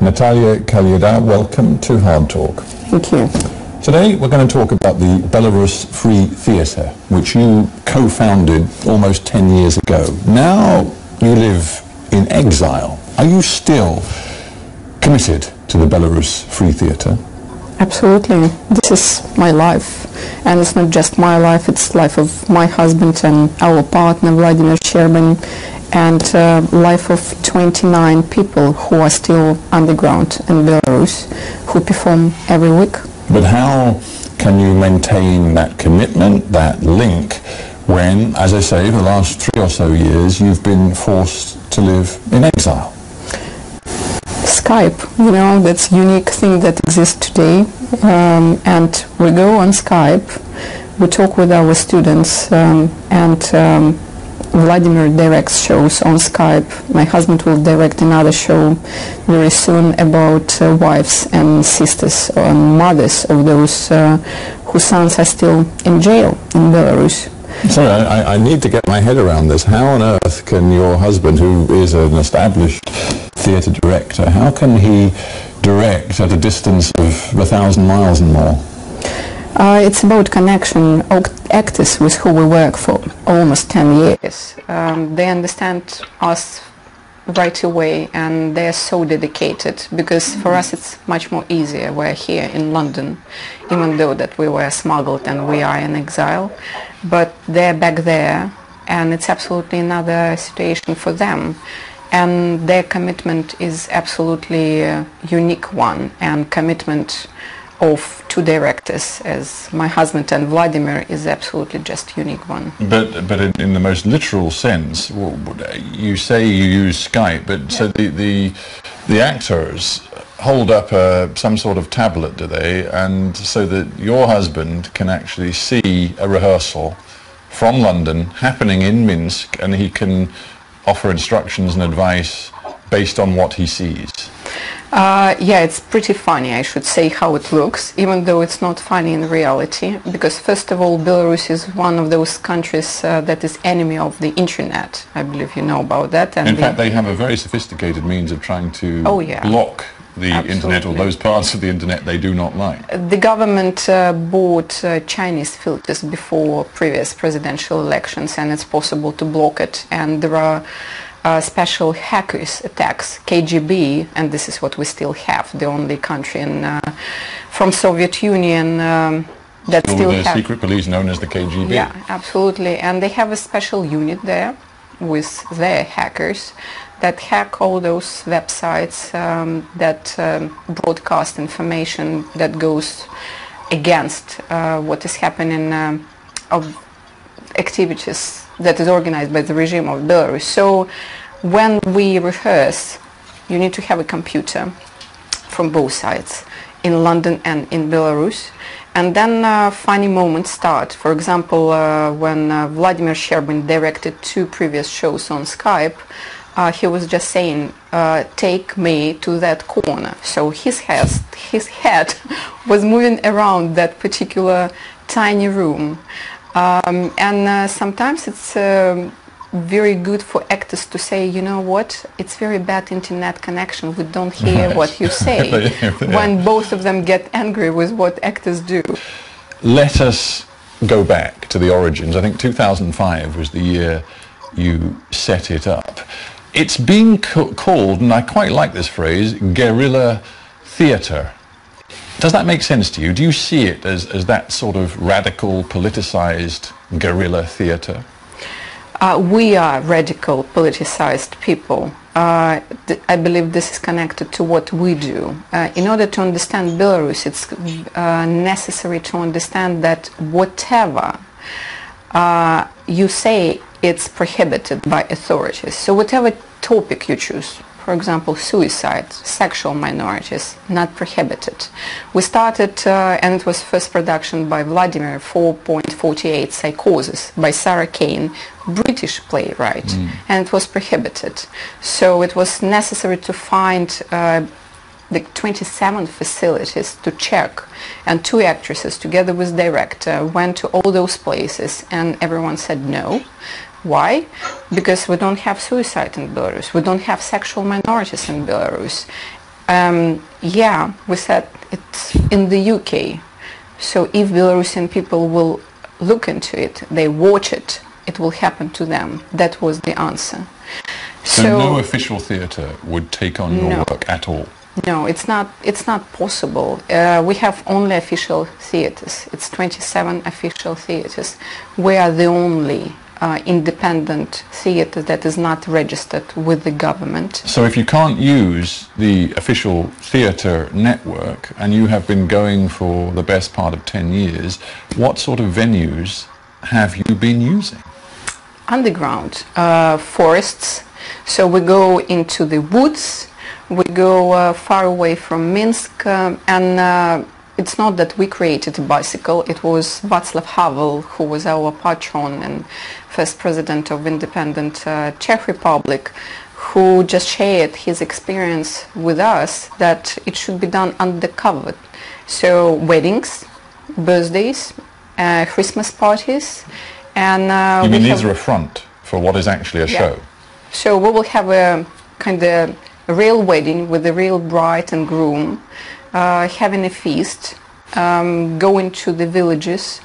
Natalia Kaliada, welcome to Hard Talk. Thank you. Today we're going to talk about the Belarus Free Theatre, which you co-founded almost 10 years ago. Now you live in exile. Are you still committed to the Belarus Free Theatre? Absolutely. This is my life. And it's not just my life, it's life of my husband and our partner, Vladimir Sherbin, and life of 29 people who are still underground in Belarus, who perform every week. But how can you maintain that commitment, that link, when, as I say, the last 3 or so years you've been forced to live in exile? Skype, that's a unique thing that exists today, and we go on Skype, we talk with our students, and Vladimir directs shows on Skype. My husband will direct another show very soon about wives and sisters and mothers of those whose sons are still in jail in Belarus. Sorry, I need to get my head around this. How on earth can your husband, who is an established theatre director, how can he direct at a distance of 1,000 miles and more? It's about connection. Actors with who we work for almost 10 years, they understand us right away, and they're so dedicated, because for us it's much more easier. We're here in London, even though that we were smuggled and we are in exile, but they're back there, and it's absolutely another situation for them. And their commitment is absolutely a unique one, and commitment of 2 directors, as my husband and Vladimir, is absolutely just unique one. But in the most literal sense, you say you use Skype, but yeah. So the actors hold up some sort of tablet, do they? And so that your husband can actually see a rehearsal from London happening in Minsk, and he can offer instructions and advice based on what he sees. Yeah, it's pretty funny, I should say, how it looks, even though it's not funny in reality, because first of all, Belarus is one of those countries that is enemy of the internet. I believe you know about that. And in fact, they have a very sophisticated means of trying to block the internet, or those parts of the internet they do not like. The government bought Chinese filters before previous presidential elections, and it's possible to block it, and there are special hackers attacks, KGB, and this is what we still have, the only country from Soviet Union that still has secret police known as the KGB. Yeah, absolutely, and they have a special unit there with their hackers that hack all those websites that broadcast information that goes against what is happening of activities that is organized by the regime of Belarus. So when we rehearse, you need to have a computer from both sides, in London and in Belarus. And then funny moments start. For example, when Vladimir Sherbin directed 2 previous shows on Skype, he was just saying, take me to that corner. So his head was moving around that particular tiny room. And sometimes it's very good for actors to say, you know what, it's very bad internet connection, we don't hear what you say, when both of them get angry with what actors do. Let us go back to the origins. I think 2005 was the year you set it up. It's been called, and I quite like this phrase, guerrilla theatre. Does that make sense to you? Do you see it as that sort of radical, politicized guerrilla theatre? We are radical, politicized people. I believe this is connected to what we do. In order to understand Belarus, it's necessary to understand that whatever you say, it's prohibited by authorities. So whatever topic you choose, for example, suicide, sexual minorities, not prohibited. We started, and it was first production by Vladimir, 4.48 Psychosis by Sarah Kane, British playwright, and it was prohibited. So it was necessary to find the 27 facilities to check, and 2 actresses together with director went to all those places, and everyone said no. Why? Because we don't have suicide in Belarus, we don't have sexual minorities in Belarus. Yeah, we said it's in the UK. So if Belarusian people will look into it, they watch it, it will happen to them. That was the answer. So no official theatre would take on your work at all? No, it's not possible. We have only official theatres. It's 27 official theatres. We are the only independent theatre that is not registered with the government. So if you can't use the official theatre network, and you have been going for the best part of 10 years, what sort of venues have you been using? Underground, forests. So we go into the woods. We go far away from Minsk, and it's not that we created a bicycle. It was Václav Havel, who was our patron and first president of independent Czech Republic, who just shared his experience with us that it should be done undercover. So weddings, birthdays, Christmas parties, and you mean these are a front for what is actually a show? So we will have a kind of real wedding with the real bride and groom, having a feast, going to the villages,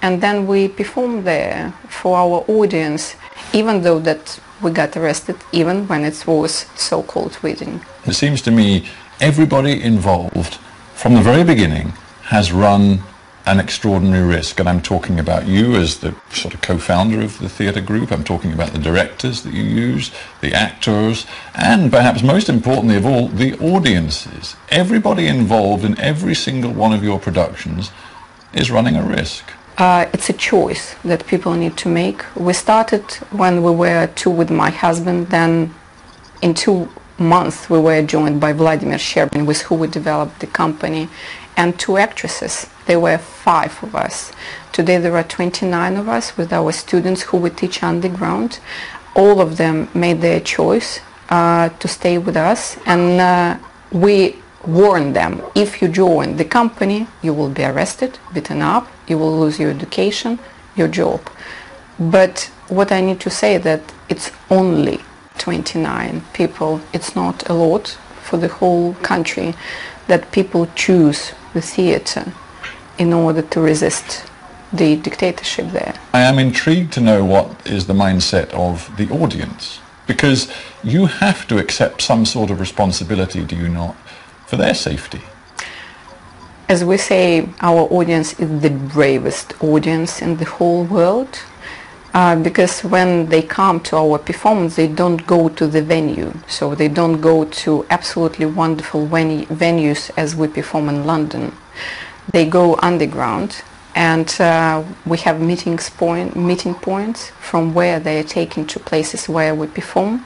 and then we perform there for our audience, even though that we got arrested, even when it was so-called wedding. It seems to me everybody involved from the very beginning has run an extraordinary risk, and I'm talking about you as the sort of co-founder of the theatre group. I'm talking about the directors that you use, the actors, and perhaps most importantly of all, the audiences. Everybody involved in every single one of your productions is running a risk. It's a choice that people need to make. We started when we were two with my husband, then in 2 months we were joined by Vladimir Sherbin, with who we developed the company, and 2 actresses. There were 5 of us. Today there are 29 of us with our students who we teach underground. All of them made their choice to stay with us, and we warn them, if you join the company, you will be arrested, beaten up, you will lose your education, your job. But what I need to say that it's only 29 people. It's not a lot for the whole country that people choose the theatre in order to resist the dictatorship there. I am intrigued to know what is the mindset of the audience, because you have to accept some sort of responsibility, do you not, for their safety? As we say, our audience is the bravest audience in the whole world, because when they come to our performance, they don't go to the venue. So they don't go to absolutely wonderful venues as we perform in London. They go underground, and we have meeting points from where they are taken to places where we perform,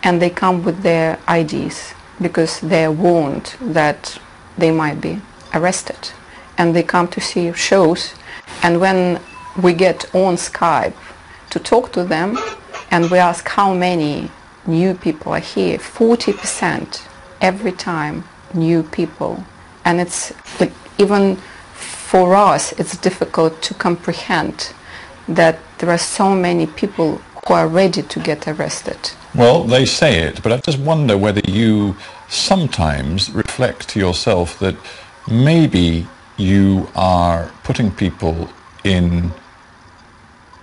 and they come with their IDs because they are warned that they might be arrested, and they come to see shows. And when we get on Skype to talk to them and we ask how many new people are here, 40% every time new people. And it's like, even for us it's difficult to comprehend that there are so many people who are ready to get arrested. Well, they say it, but I just wonder whether you sometimes reflect to yourself that maybe you are putting people in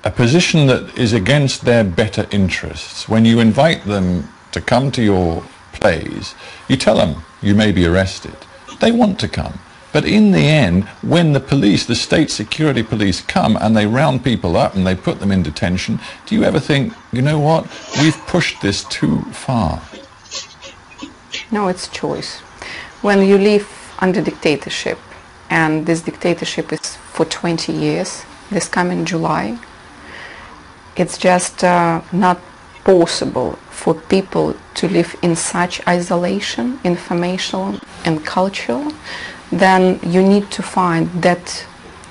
a position that is against their better interests. When you invite them to come to your plays, you tell them you may be arrested. They want to come. But in the end, when the police, the state security police, come and they round people up and they put them in detention, do you ever think, you know what, we've pushed this too far? No, it's choice. When you live under dictatorship, and this dictatorship is for 20 years, this coming July, it's just not possible for people to live in such isolation, informational and cultural. Then you need to find that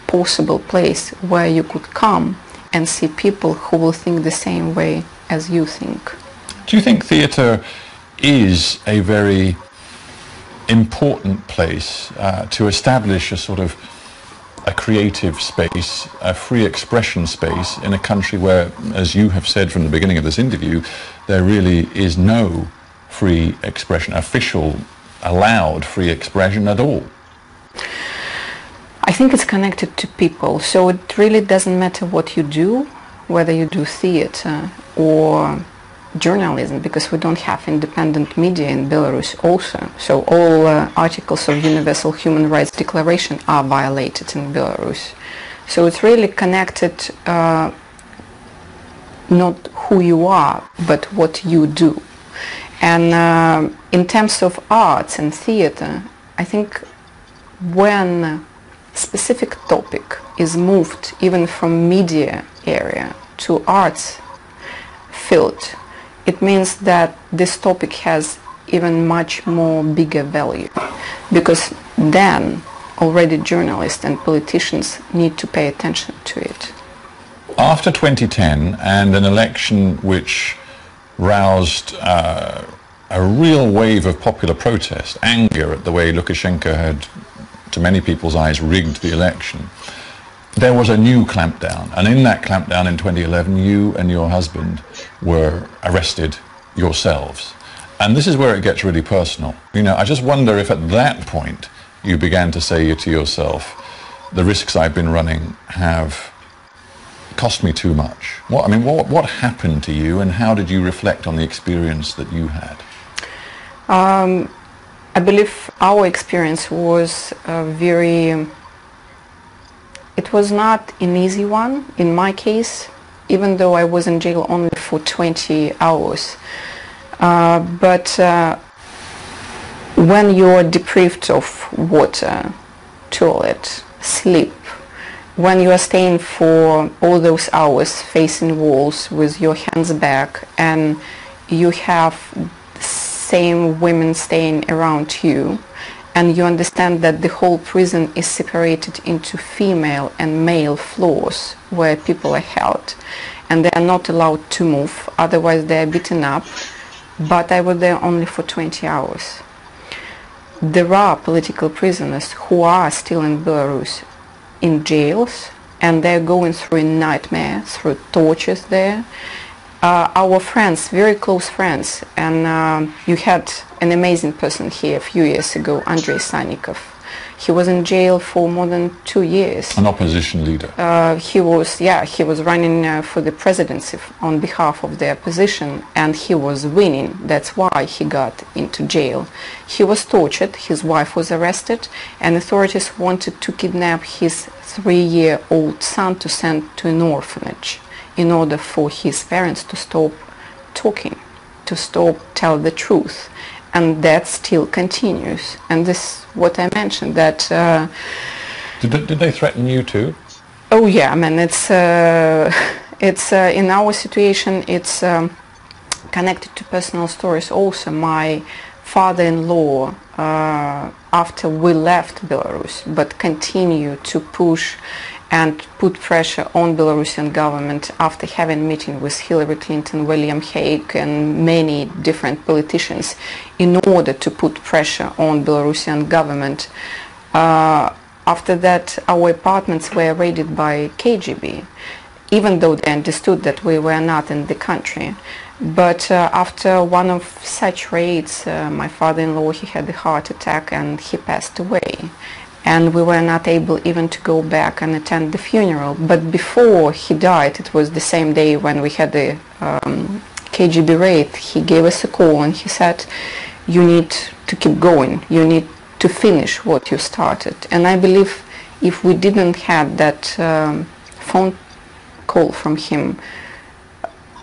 possible place where you could come and see people who will think the same way as you think. Do you think theatre is a very important place to establish a sort of a creative space, a free expression space in a country where, as you have said from the beginning of this interview, there really is no free expression, official allowed free expression at all? I think it's connected to people, so it really doesn't matter what you do, whether you do theater or journalism, because we don't have independent media in Belarus also. So all articles of Universal Human Rights Declaration are violated in Belarus. So it's really connected not who you are, but what you do. And in terms of arts and theater, I think when a specific topic is moved even from media area to arts field, it means that this topic has even much more bigger value, because then already journalists and politicians need to pay attention to it. After 2010 and an election which roused a real wave of popular protest, anger at the way Lukashenko had, to many people's eyes, rigged the election, there was a new clampdown. And in that clampdown in 2011, you and your husband were arrested yourselves. And this is where it gets really personal. You know, I just wonder if at that point you began to say to yourself, the risks I've been running have cost me too much. What happened to you, and how did you reflect on the experience that you had? I believe our experience was it was not an easy one in my case, even though I was in jail only for 20 hours. But when you're deprived of water, toilet, sleep, when you are staying for all those hours facing walls with your hands back, and you have the same women staying around you, and you understand that the whole prison is separated into female and male floors where people are held, and they are not allowed to move, otherwise they are beaten up. But I was there only for 20 hours. There are political prisoners who are still in Belarus in jails, and they're going through a nightmare, through tortures there. Our friends, very close friends, and you had an amazing person here a few years ago, Andrei Sannikov. He was in jail for more than 2 years. An opposition leader. He was running for the presidency on behalf of the opposition, and he was winning. That's why he got into jail. He was tortured, his wife was arrested, and authorities wanted to kidnap his 3-year-old son to send to an orphanage in order for his parents to stop talking, to stop tell the truth. And that still continues. And this is what I mentioned, that... Did they threaten you too? Oh yeah, I mean, it's in our situation, it's connected to personal stories also. My father-in-law, after we left Belarus, but continue to push and put pressure on Belarusian government after having meeting with Hillary Clinton, William Hague, and many different politicians in order to put pressure on Belarusian government. After that, our apartments were raided by KGB, even though they understood that we were not in the country. But after one of such raids, my father-in-law, he had a heart attack and he passed away. And we were not able even to go back and attend the funeral. But before he died, it was the same day when we had the KGB raid, he gave us a call and he said, you need to keep going, you need to finish what you started. And I believe if we didn't have that phone call from him,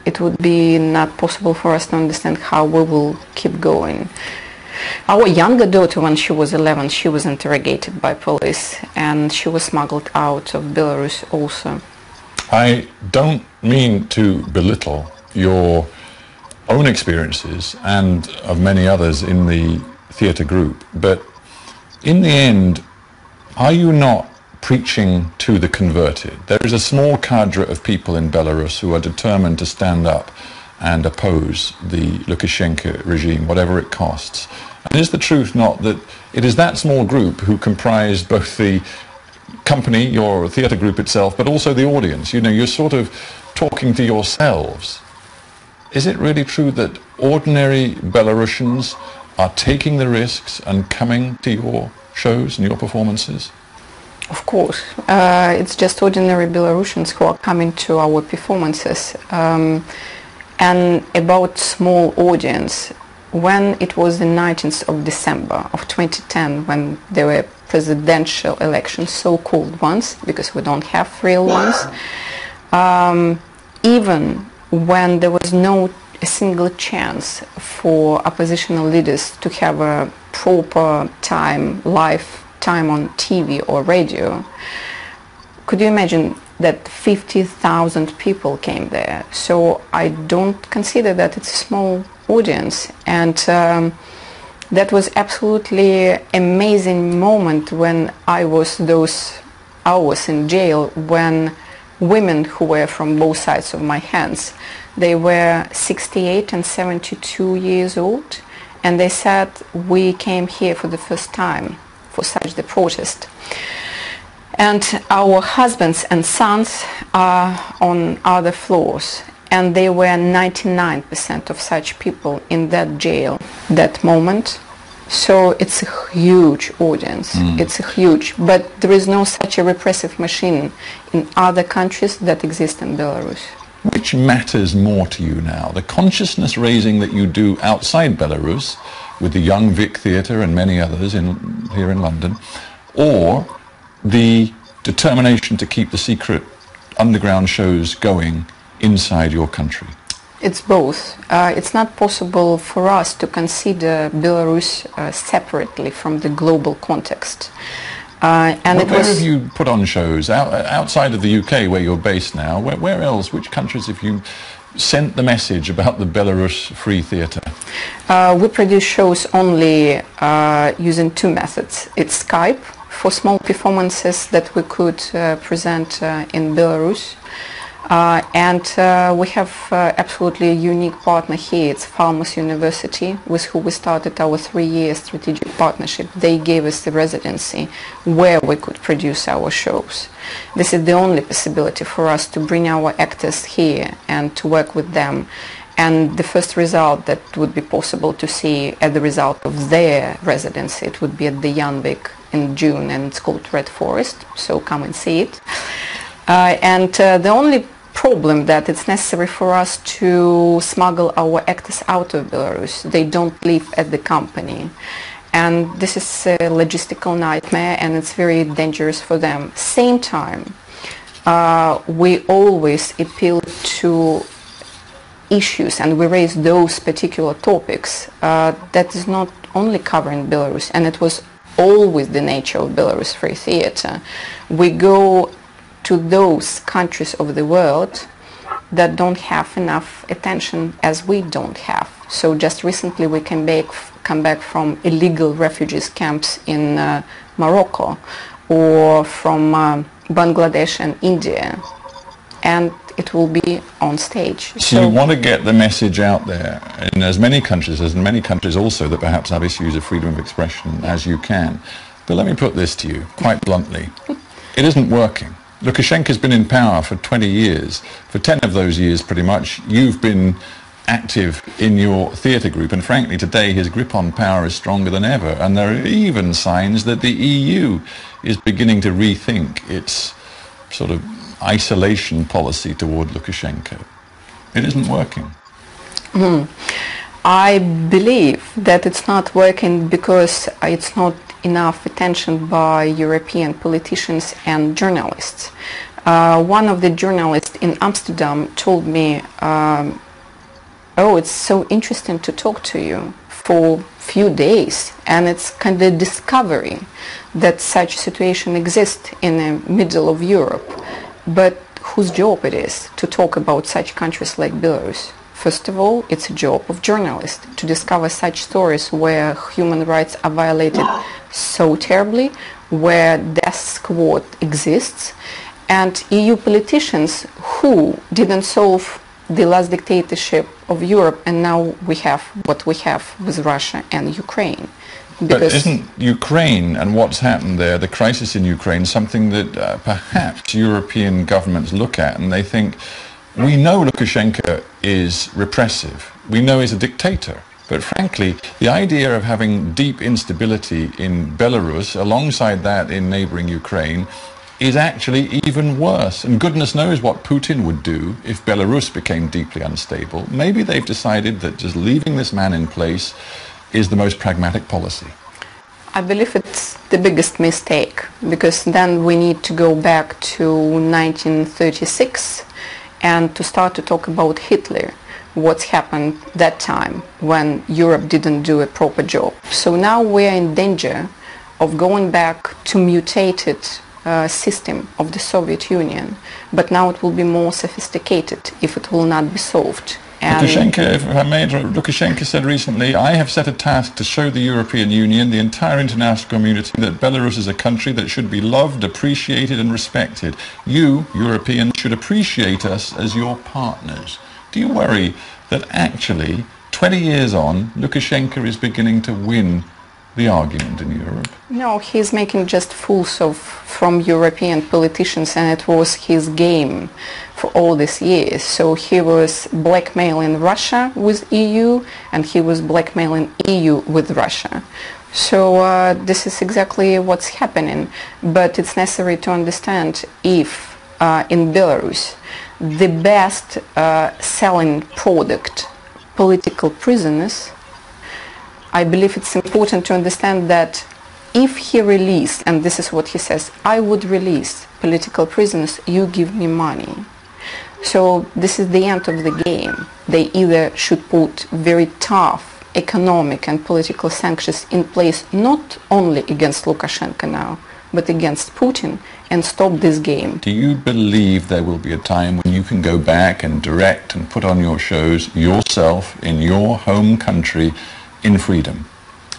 it would be not possible for us to understand how we will keep going. Our younger daughter, when she was 11, she was interrogated by police and she was smuggled out of Belarus also. I don't mean to belittle your own experiences and of many others in the theatre group, but in the end, are you not preaching to the converted? There is a small cadre of people in Belarus who are determined to stand up and oppose the Lukashenko regime, whatever it costs. And is the truth not that it is that small group who comprise both the company, your theatre group itself, but also the audience? You know, you're sort of talking to yourselves. Is it really true that ordinary Belarusians are taking the risks and coming to your shows and your performances? Of course. It's just ordinary Belarusians who are coming to our performances. And about small audience, when it was the 19th of December of 2010, when there were presidential elections, so-called ones, because we don't have real ones, even when there was no a single chance for oppositional leaders to have a proper time, live time on TV or radio, could you imagine that 50,000 people came there? So I don't consider that it's a small audience, and that was absolutely amazing moment when I was those hours in jail, when women who were from both sides of my hands, they were 68 and 72 years old, and they said, we came here for the first time for such the protest. And our husbands and sons are on other floors, and they were 99% of such people in that jail that moment. So it's a huge audience. It's a huge, but there is no such a repressive machine in other countries that exist in Belarus. Which matters more to you now? The consciousness raising that you do outside Belarus with the Young Vic Theatre and many others here in London, or the determination to keep the secret underground shows going inside your country? It's both. It's not possible for us to consider Belarus separately from the global context. Where have you put on shows? Outside of the UK, where you're based now, where else? Which countries have you sent the message about the Belarus Free Theatre? We produce shows only using two methods. It's Skype for small performances that we could present in Belarus. And we have absolutely a unique partner here. It's Falmouth University, with who we started our 3-year strategic partnership. They gave us the residency where we could produce our shows. This is the only possibility for us to bring our actors here and to work with them. And the first result that would be possible to see as the result of their residency, it would be at the Janvik in June, and it's called Red Forest, so come and see it. And the only problem that it's necessary for us to smuggle our actors out of Belarus. They don't live at the company. And this is a logistical nightmare, and it's very dangerous for them. Same time, we always appeal to issues, and we raise those particular topics that is not only covering Belarus, and it was always the nature of Belarus Free Theatre. We go to those countries of the world that don't have enough attention as we don't have. So just recently we come back from illegal refugees camps in Morocco, or from Bangladesh and India, and it will be on stage. So you want to get the message out there in as many countries, as in many countries also that perhaps have issues of freedom of expression, as you can. But let me put this to you quite bluntly. It isn't working. Lukashenko's been in power for 20 years. For 10 of those years, pretty much, you've been active in your theatre group, and frankly, today his grip on power is stronger than ever, and there are even signs that the EU is beginning to rethink its sort of isolation policy toward Lukashenko. It isn't working. I believe that it's not working because it's not enough attention by European politicians and journalists. One of the journalists in Amsterdam told me, oh, it's so interesting to talk to you for a few days, and it's kind of discovery that such situation exists in the middle of Europe. But whose job it is to talk about such countries like Belarus? First of all, it's a job of journalists to discover such stories where human rights are violated so terribly, where death squad exists, and EU politicians who didn't solve the last dictatorship of Europe, and now we have what we have with Russia and Ukraine. But isn't Ukraine and what's happened there, the crisis in Ukraine, something that perhaps European governments look at and they think, we know Lukashenko is repressive, we know he's a dictator, But frankly, the idea of having deep instability in Belarus, alongside that in neighboring Ukraine, is actually even worse. And goodness knows what Putin would do if Belarus became deeply unstable. Maybe they've decided that just leaving this man in place is the most pragmatic policy. I believe it's the biggest mistake, because then we need to go back to 1936 and to start to talk about Hitler, what's happened that time when Europe didn't do a proper job. So now we're in danger of going back to mutated system of the Soviet Union, but now it will be more sophisticated if it will not be solved. Lukashenko, if I may interrupt, Lukashenko said recently, I have set a task to show the European Union, the entire international community, that Belarus is a country that should be loved, appreciated and respected. You, Europeans, should appreciate us as your partners. Do you worry that actually, 20 years on, Lukashenko is beginning to win the argument in Europe? No, he's making just fools from European politicians, and it was his game for all these years. So he was blackmailing Russia with EU, and he was blackmailing EU with Russia. So this is exactly what's happening. But it's necessary to understand if in Belarus the best selling product, political prisoners, I believe it's important to understand that if he released, and this is what he says, I would release political prisoners, you give me money. So this is the end of the game. They either should put very tough economic and political sanctions in place, not only against Lukashenko now, but against Putin, and stop this game. Do you believe there will be a time when you can go back and direct and put on your shows yourself in your home country in freedom?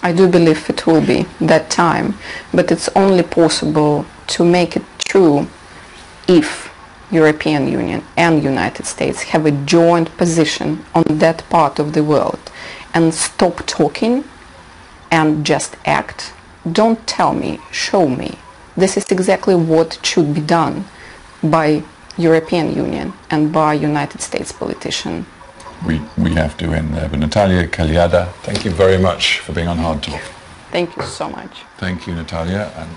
I do believe it will be that time, but it's only possible to make it true if European Union and United States have a joint position on that part of the world and stop talking and just act. Don't tell me, show me. This is exactly what should be done by European Union and by United States politicians. We have to end there. But Natalia Kaliada, thank you very much for being on HardTalk. Thank you so much. Thank you, Natalia. And